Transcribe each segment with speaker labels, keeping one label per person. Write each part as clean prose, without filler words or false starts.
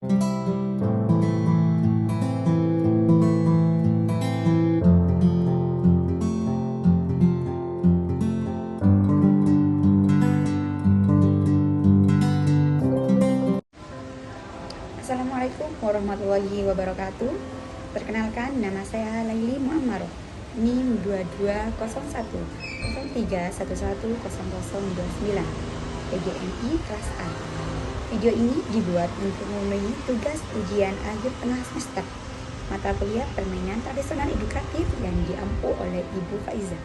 Speaker 1: Assalamualaikum warahmatullahi wabarakatuh. Perkenalkan, nama saya Laili Muammaroh, NIM 220103110029, PGMI kelas A. Video ini dibuat untuk memenuhi tugas ujian akhir tengah semester mata kuliah permainan tradisional edukatif yang diampu oleh Ibu Faiza.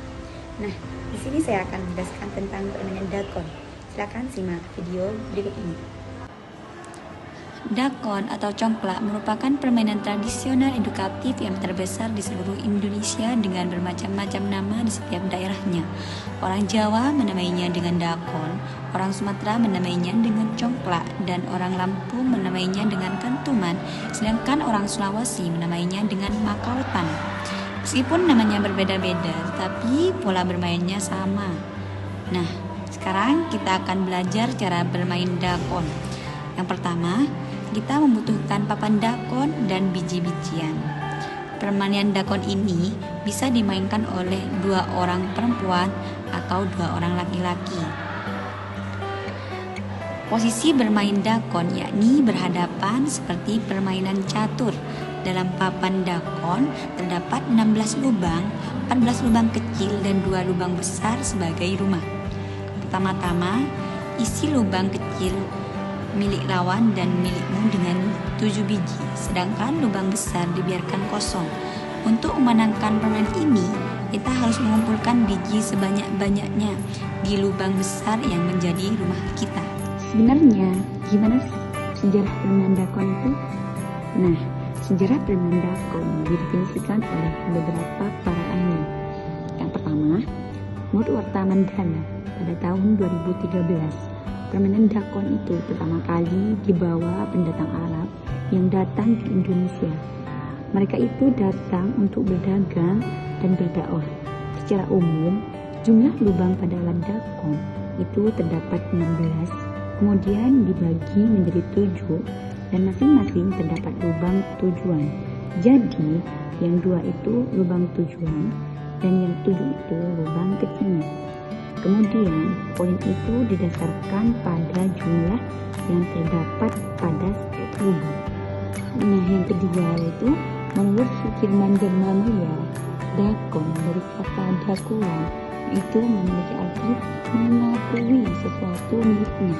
Speaker 1: Nah, di sini saya akan menjelaskan tentang permainan dakon. Silakan simak video berikut ini.
Speaker 2: Dakon atau congklak merupakan permainan tradisional edukatif yang terbesar di seluruh Indonesia dengan bermacam-macam nama di setiap daerahnya. Orang Jawa menamainya dengan dakon, orang Sumatera menamainya dengan congklak, dan orang Lampung menamainya dengan kentuman, sedangkan orang Sulawesi menamainya dengan makautan. Meskipun namanya berbeda-beda, tapi pola bermainnya sama. Nah, sekarang kita akan belajar cara bermain dakon. Yang pertama, kita membutuhkan papan dakon dan biji-bijian. Permainan dakon ini bisa dimainkan oleh 2 orang perempuan atau 2 orang laki-laki. Posisi bermain dakon yakni berhadapan seperti permainan catur. Dalam papan dakon terdapat 16 lubang, 14 lubang kecil dan 2 lubang besar sebagai rumah. Pertama-tama, isi lubang kecil milik lawan dan milikmu dengan 7 biji, sedangkan lubang besar dibiarkan kosong. Untuk memenangkan permainan ini, kita harus mengumpulkan biji sebanyak-banyaknya di lubang besar yang menjadi rumah kita.
Speaker 1: Sebenarnya, gimana sih sejarah permainan dakon itu? Nah, sejarah permainan dakon didefinisikan oleh beberapa para ahli. Yang pertama, Murwarta Mandala pada tahun 2013. Permainan dakon itu pertama kali dibawa pendatang Arab yang datang ke Indonesia. Mereka itu datang untuk berdagang dan berdakwah. Secara umum, jumlah lubang pada alat dakon itu terdapat 16, kemudian dibagi menjadi 7, dan masing-masing terdapat lubang tujuan. Jadi, yang 2 itu lubang tujuan, dan yang 7 itu lubang kecilnya. Kemudian, poin itu didasarkan pada jumlah yang terdapat pada setiap lubang. Nah, yang kedua itu, menurut Sukirman Darmamulia, dakon dari kata dakuan itu memiliki arti mengakui sesuatu miliknya.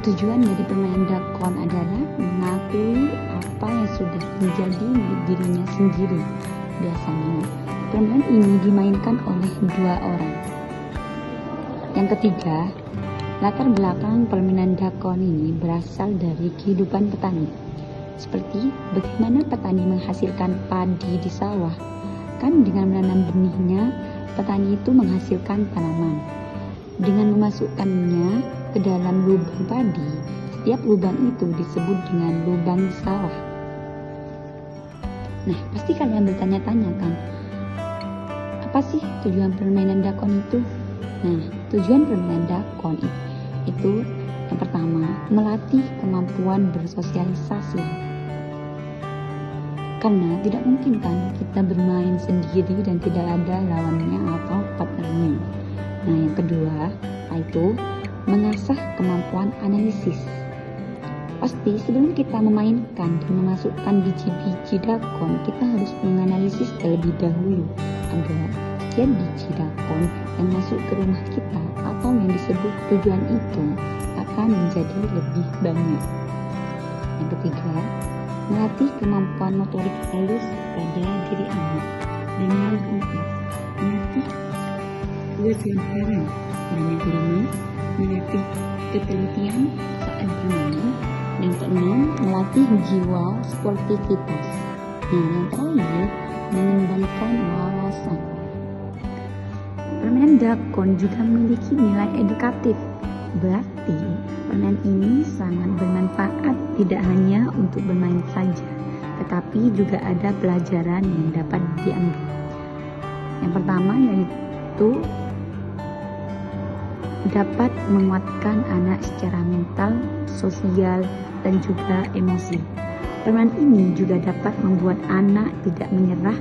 Speaker 1: Tujuan dari permainan dakon adalah mengakui apa yang sudah menjadi milik dirinya sendiri. Biasanya, permainan ini dimainkan oleh 2 orang. Yang ketiga, latar belakang permainan dakon ini berasal dari kehidupan petani. Seperti bagaimana petani menghasilkan padi di sawah. Kan dengan menanam benihnya, petani itu menghasilkan tanaman. Dengan memasukkannya ke dalam lubang padi, setiap lubang itu disebut dengan lubang sawah. Nah, pasti kalian bertanya-tanya kan, apa sih tujuan permainan dakon itu? Nah, tujuan permainan dakon itu yang pertama, melatih kemampuan bersosialisasi. Karena tidak mungkin kan kita bermain sendiri dan tidak ada lawannya atau partnernya. Nah, yang kedua, yaitu mengasah kemampuan analisis. Pasti sebelum kita memainkan dan memasukkan biji-biji dakon, kita harus menganalisis terlebih dahulu agar setiap biji dakon yang masuk ke rumah kita atau yang disebut tujuan itu akan menjadi lebih banyak. Yang ketiga, melatih kemampuan motorik halus pada diri anak. Dan yang keempat, melatih kewajaran. Dan yang kelima, melatih ketelitian saat bermain. Dan keenam, melatih jiwa sportivitas. Nah, yang terakhir, mengembangkan wawasan. Permainan dakon juga memiliki nilai edukatif. Berarti, permainan ini sangat bermanfaat tidak hanya untuk bermain saja, tetapi juga ada pelajaran yang dapat diambil. Yang pertama yaitu dapat menguatkan anak secara mental, sosial, dan juga emosi. Permainan ini juga dapat membuat anak tidak menyerah,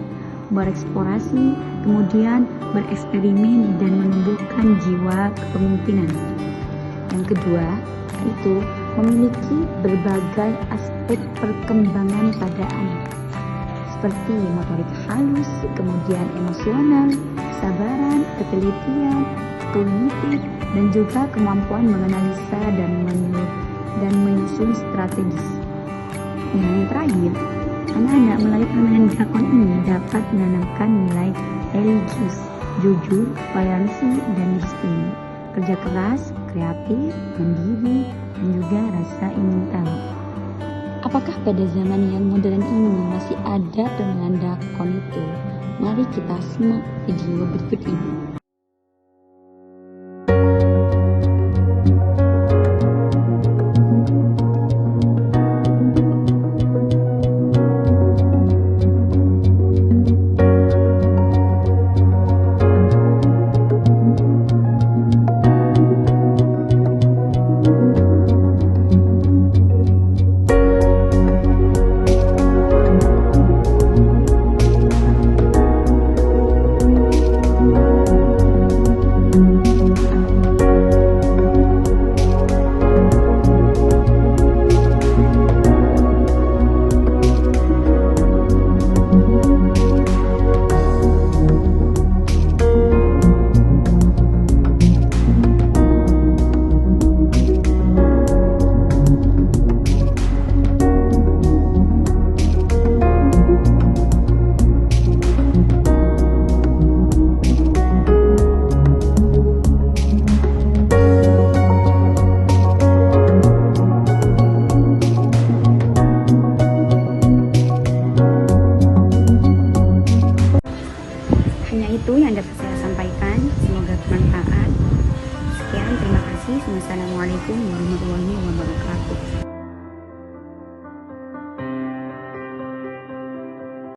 Speaker 1: bereksplorasi, kemudian bereksperimen dan menumbuhkan jiwa kepemimpinan. Yang kedua, itu memiliki berbagai aspek perkembangan pada anak, seperti motorik halus, kemudian emosional, kesabaran, ketelitian, kognitif, dan juga kemampuan menganalisa dan menyusun strategis. Yang terakhir, anak-anak melalui permainan dakon ini dapat menanamkan nilai religius, jujur, toleransi, dan disiplin, kerja keras, kreatif, mandiri, dan juga rasa ingin tahu. Apakah pada zaman yang modern ini masih ada permainan dakon itu? Mari kita simak video berikut ini. Hanya itu yang dapat saya sampaikan, semoga bermanfaat. Sekian, terima kasih. Wassalamualaikum warahmatullahi wabarakatuh.